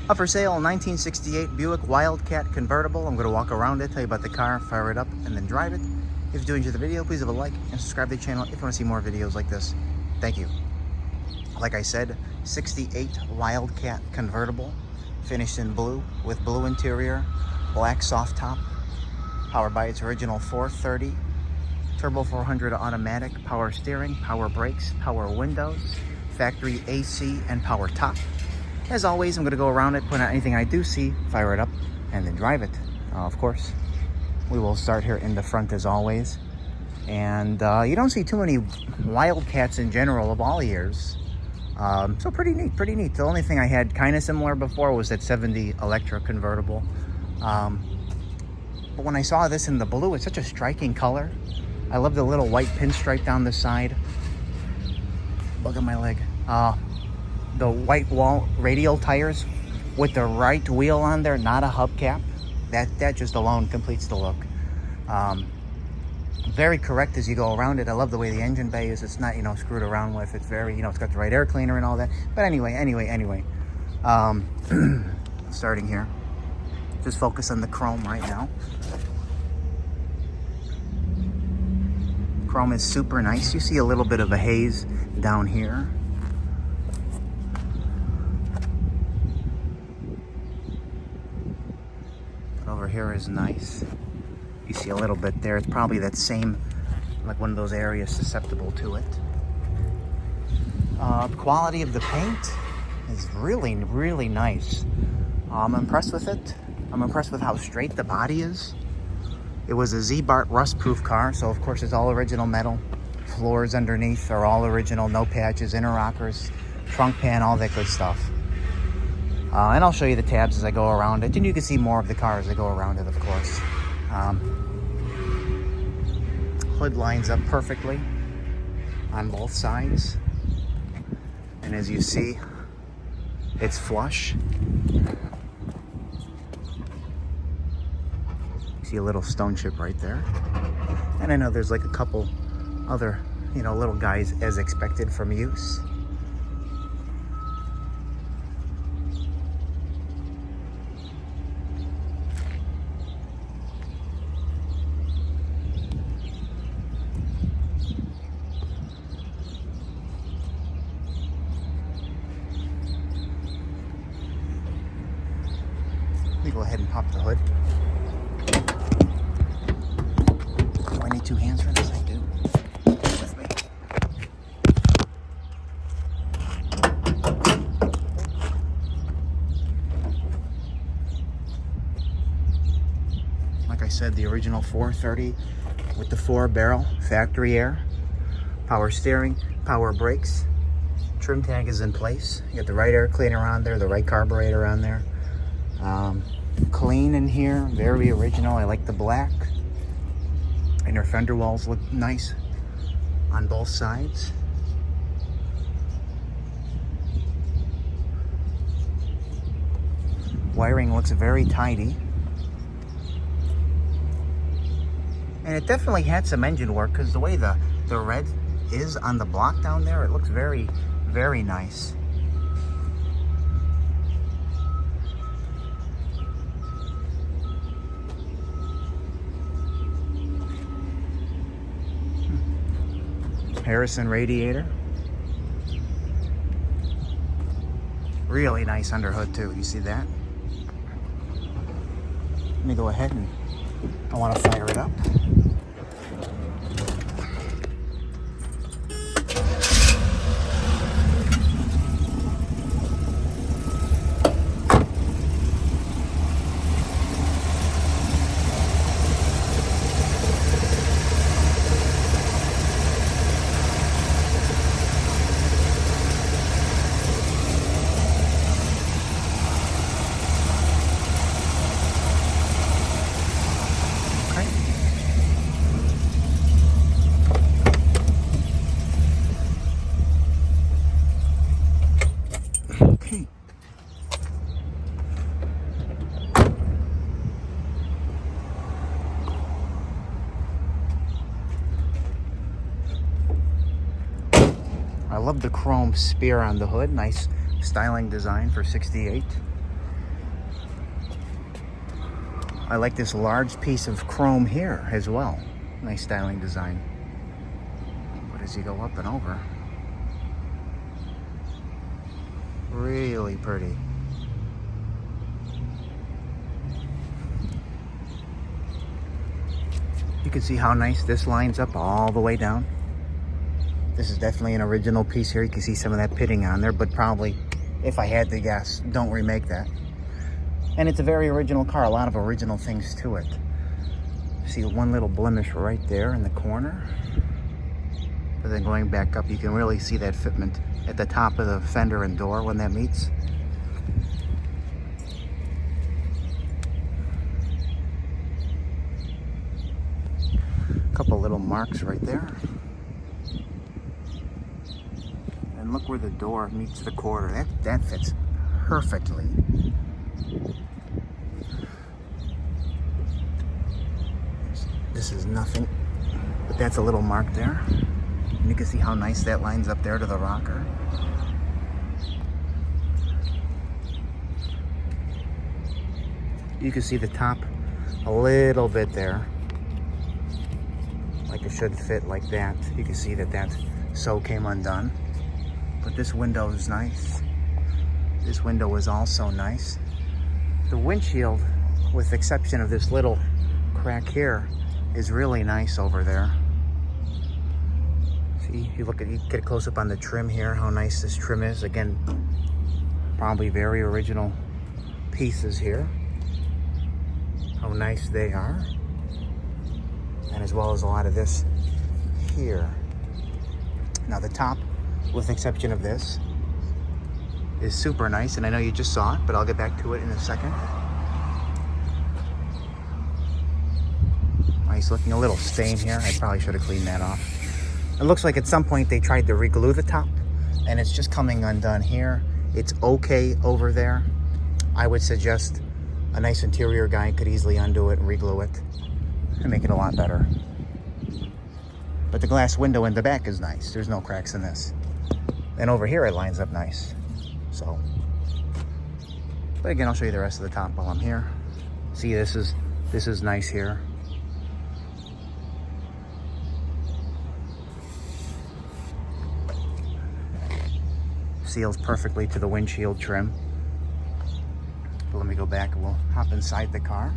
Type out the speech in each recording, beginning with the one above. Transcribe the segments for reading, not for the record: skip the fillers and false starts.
Up for sale, 1968 Buick Wildcat Convertible. I'm going to walk around it, tell you about the car, fire it up, and then drive it. If you do enjoy the video, please leave a like and subscribe to the channel if you want to see more videos like this. Thank you. Like I said, 68 Wildcat Convertible, finished in blue with blue interior, black soft top, powered by its original 430, turbo 400 automatic, power steering, power brakes, power windows, factory AC, and power top. As always, I'm going to go around it, point out anything I do see, fire it up, and then drive it. Of course, we will start here in the front as always. And you don't see too many Wildcats in general of all years. So pretty neat, pretty neat. The only thing I had kind of similar before was that 70 Electra convertible. But when I saw this in the blue, it's such a striking color. I love the little white pinstripe down the side. Look at my leg. The white wall radial tires with the right wheel on there, not a hubcap. That just alone completes the look. Very correct as you go around it. I love the way the engine bay is. It's not, screwed around with. It's very, it's got the right air cleaner and all that. But anyway. Starting here. Just focus on the chrome right now. Chrome is super nice. You see a little bit of a haze down here. Over here is nice. You see a little bit there. It's probably that same, like one of those areas susceptible to it. The quality of the paint is really, really nice. I'm impressed with it. I'm impressed with how straight the body is. It was a Ziebart rust-proof car, so of course it's all original metal. Floors underneath are all original, no patches, interrockers, trunk pan, all that good stuff. And I'll show you the tabs as I go around it, and you can see more of the car as I go around it, of course. Hood lines up perfectly on both sides, and as you see, it's flush. You see a little stone chip right there, and I know there's like a couple other, little guys as expected from use. Let me go ahead and pop the hood. Do I need two hands for this? I do. With me. Like I said, the original 430 with the 4-barrel factory air, power steering, power brakes, trim tag is in place. You got the right air cleaner on there, the right carburetor on there. Clean in here, very original. I like the black. Inner fender walls look nice on both sides. Wiring looks very tidy. And it definitely had some engine work, because the way the red is on the block down there, it looks very, very nice. Harrison radiator. Really nice under hood too. You see that? Let me go ahead and I want to fire it up. I love the chrome spear on the hood. Nice styling design for 68. I like this large piece of chrome here as well. Nice styling design. But as you go up and over, really pretty. You can see how nice this lines up all the way down. This is definitely an original piece here. You can see some of that pitting on there, but probably, if I had to guess, don't remake that. And it's a very original car, a lot of original things to it. See one little blemish right there in the corner. But then going back up, you can really see that fitment at the top of the fender and door when that meets. A couple little marks right there. And look where the door meets the quarter. That fits perfectly. This is nothing, but that's a little mark there. And you can see how nice that lines up there to the rocker. You can see the top a little bit there. Like it should fit like that. You can see that so came undone. But this window is nice. This window is also nice. The windshield, with the exception of this little crack here, is really nice over there. See, you get a close up on the trim here, how nice this trim is. Again, probably very original pieces here. How nice they are. And as well as a lot of this here. Now the top, with the exception of this, is super nice, and I know you just saw it, but I'll get back to it in a second. Nice looking, a little stain here. I probably should have cleaned that off. It looks like at some point they tried to re-glue the top, and it's just coming undone here. It's okay over there. I would suggest a nice interior guy could easily undo it and re-glue it and make it a lot better. But the glass window in the back is nice. There's no cracks in this. And over here it lines up nice. So, but again, I'll show you the rest of the top while I'm here. See, this is nice here. Seals perfectly to the windshield trim. But let me go back and we'll hop inside the car.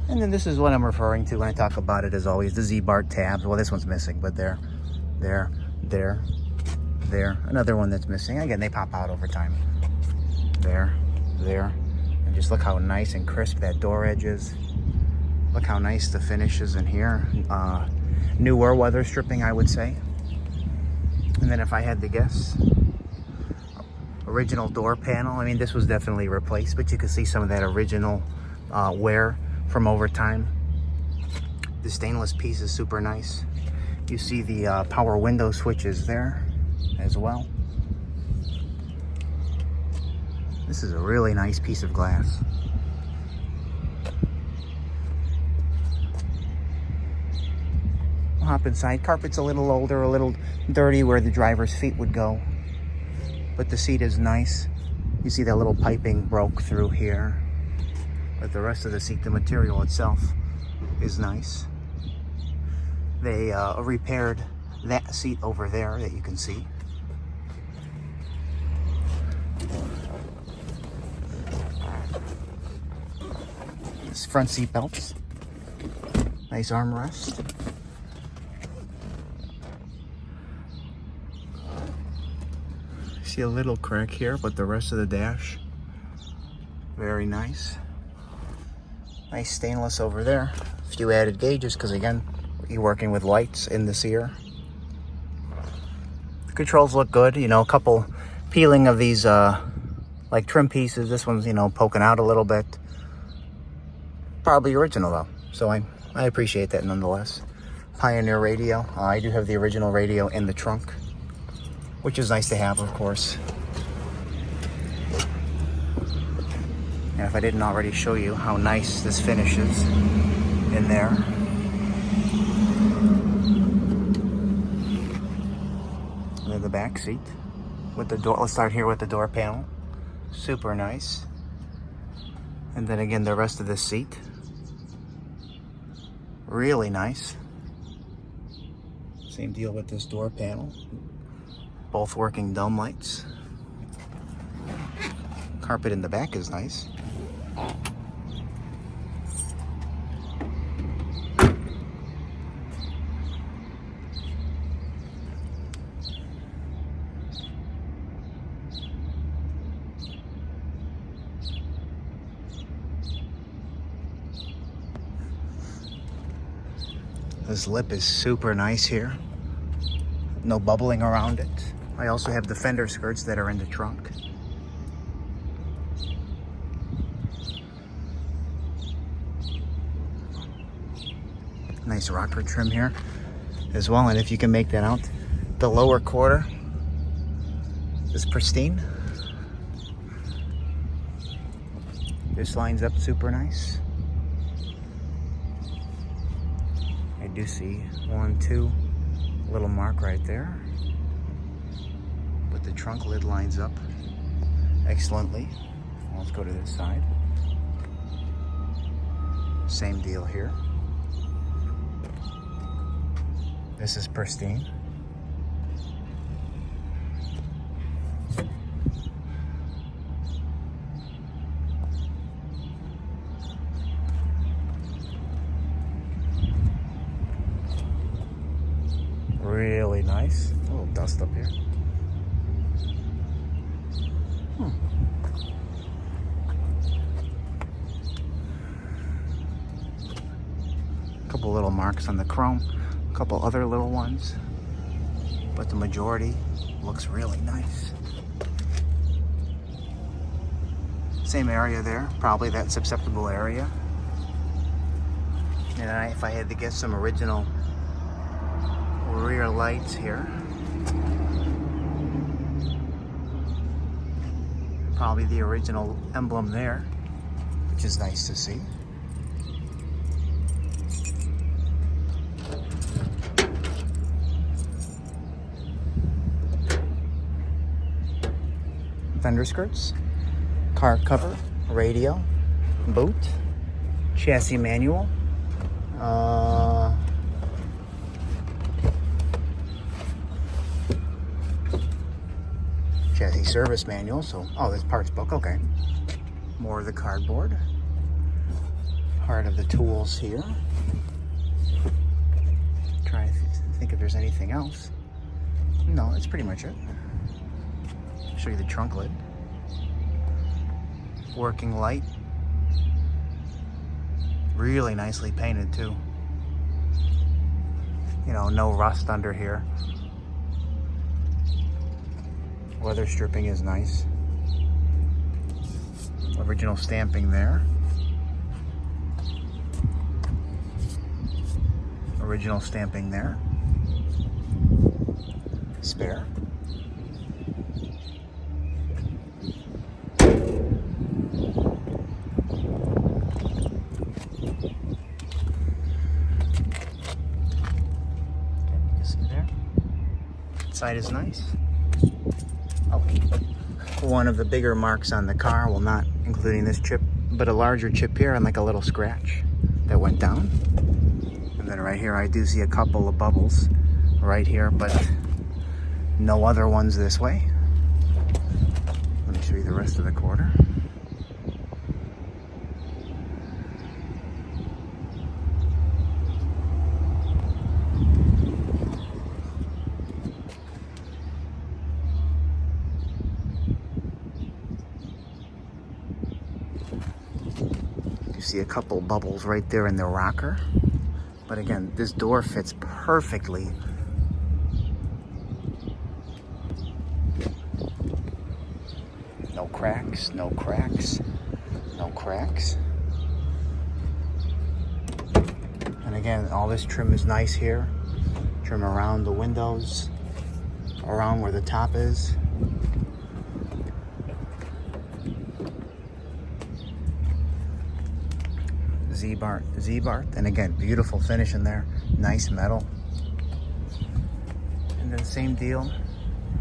And then this is what I'm referring to when I talk about it, as always, the Ziebart tabs. Well, this one's missing, but there. Another one that's missing. Again, they pop out over time. There. And just look how nice and crisp that door edge is. Look how nice the finish is in here. Newer weather stripping, I would say. And then if I had to guess, original door panel. I mean, this was definitely replaced, but you can see some of that original wear from over time. The stainless piece is super nice. You see the power window switches there as well. This is a really nice piece of glass. We'll hop inside. Carpet's a little older, a little dirty where the driver's feet would go, but the seat is nice. You see that little piping broke through here. But the rest of the seat, the material itself is nice. They repaired that seat over there that you can see. This front seat belts. Nice armrest. See a little crack here, but the rest of the dash, very nice. Nice stainless over there. A few added gauges because again, you're working with lights in this ear. The controls look good. You know, a couple peeling of these like trim pieces. This one's, you know, poking out a little bit. Probably original though, so I appreciate that nonetheless. Pioneer radio. I do have the original radio in the trunk, which is nice to have, of course. And if I didn't already show you how nice this finish is in there. And then the back seat. with the door. Let's start here with the door panel. Super nice. And then again, the rest of the seat. Really nice. Same deal with this door panel. Both working dome lights. Carpet in the back is nice. This lip is super nice here. No bubbling around it. I also have the fender skirts that are in the trunk. Nice rocker trim here as well, and if you can make that out, the lower quarter is pristine. This lines up super nice. I do see 1, 2, little mark right there, but the trunk lid lines up excellently. Let's go to this side. Same deal here. This is pristine. Really nice. A little dust up here. Couple little marks on the chrome. A couple other little ones. But the majority looks really nice. Same area there. Probably that susceptible area. And if I had to guess, some original rear lights here. Probably the original emblem there, which is nice to see. Fender skirts, car cover, radial, boot, chassis manual, chassis service manual. So, oh, there's parts book. Okay, more of the cardboard. Part of the tools here. Try to think if there's anything else. No, that's pretty much it. Show you the trunk lid. Working light. Really nicely painted too. You know, no rust under here. Weather stripping is nice. Original stamping there. Original stamping there. Spare. Side is nice. Oh, one of the bigger marks on the car, well, not including this chip, but a larger chip here and like a little scratch that went down. And then right here I do see a couple of bubbles right here, but no other ones this way. Let me show you the rest of the quarter. You see a couple bubbles right there in the rocker. But again, this door fits perfectly. No cracks, no cracks, no cracks. And again, all this trim is nice here. Trim around the windows, around where the top is. Ziebart, and again, beautiful finish in there, nice metal. And then same deal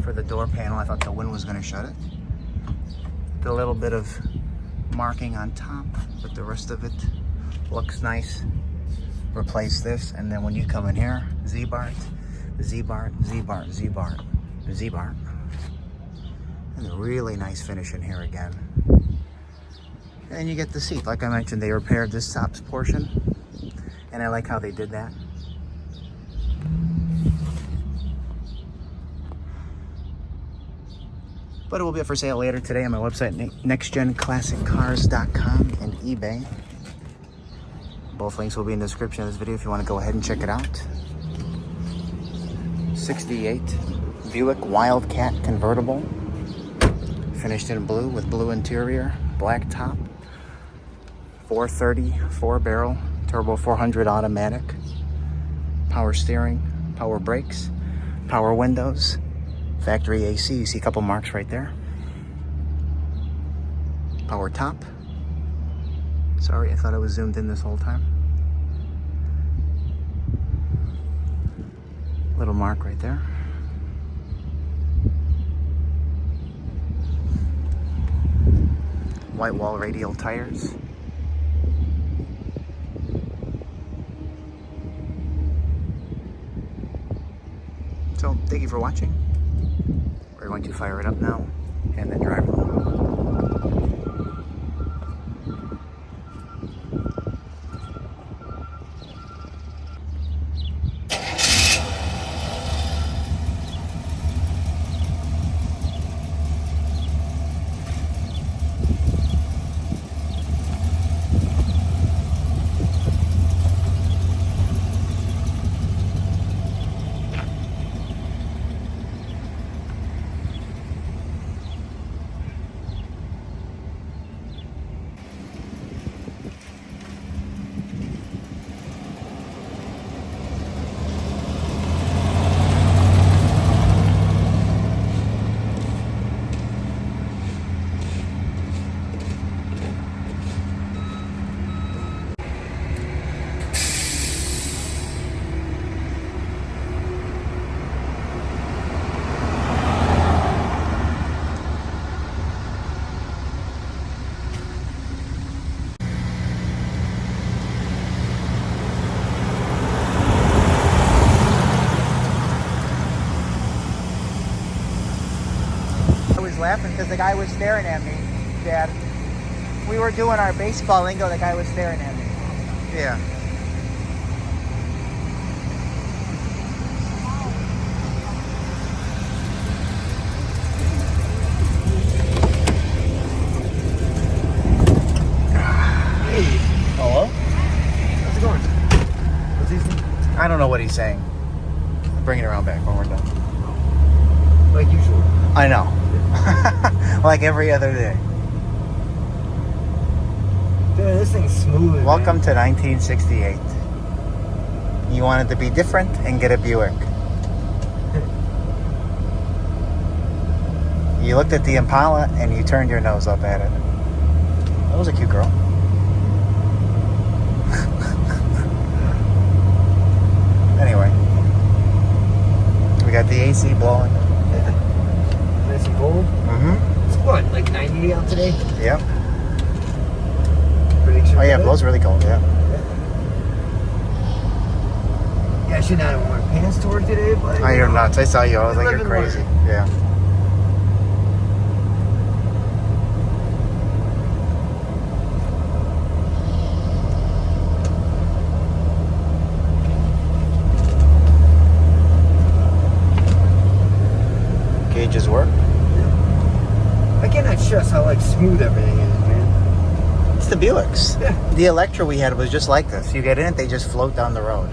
for the door panel. I thought the wind was going to shut it. The little bit of marking on top, but the rest of it looks nice. Replace this, and then when you come in here, Ziebart, Ziebart, Ziebart, Ziebart, Ziebart. And a really nice finish in here again. And you get the seat. Like I mentioned, they repaired this top portion, and I like how they did that. But it will be up for sale later today on my website, nextgenclassiccars.com and eBay. Both links will be in the description of this video if you want to go ahead and check it out. 68 Buick Wildcat Convertible. Finished in blue with blue interior, black top. 430, 4-barrel, turbo 400 automatic. Power steering, power brakes, power windows. Factory AC, you see a couple marks right there. Power top. Sorry, I thought I was zoomed in this whole time. Little mark right there. White wall radial tires. So, thank you for watching. We're going to fire it up now and then drive it. Laughing because the guy was staring at me, Dad. We were doing our baseball lingo, the guy was staring at me. Yeah. Hey. Hello? How's it going? What's he saying? I don't know what he's saying. Bring it around back when we're done. Like usual. I know. Like every other day. Dude, this thing's smooth. Welcome to 1968. You wanted to be different and get a Buick. You looked at the Impala and you turned your nose up at it. That was a cute girl. Anyway, we got the AC blowing. Nice and cold. It's what, like 90 out today? Yep. Prediction. Oh yeah, it blows really cold, yeah. Yeah, I should not have worn pants to work today, but... Oh, you're nuts. I saw you. I was like, you're crazy. Yeah. Gauges work. I cannot stress how like smooth everything is, man. It's the Buicks. Yeah. The Electra we had was just like this. You get in it, they just float down the road.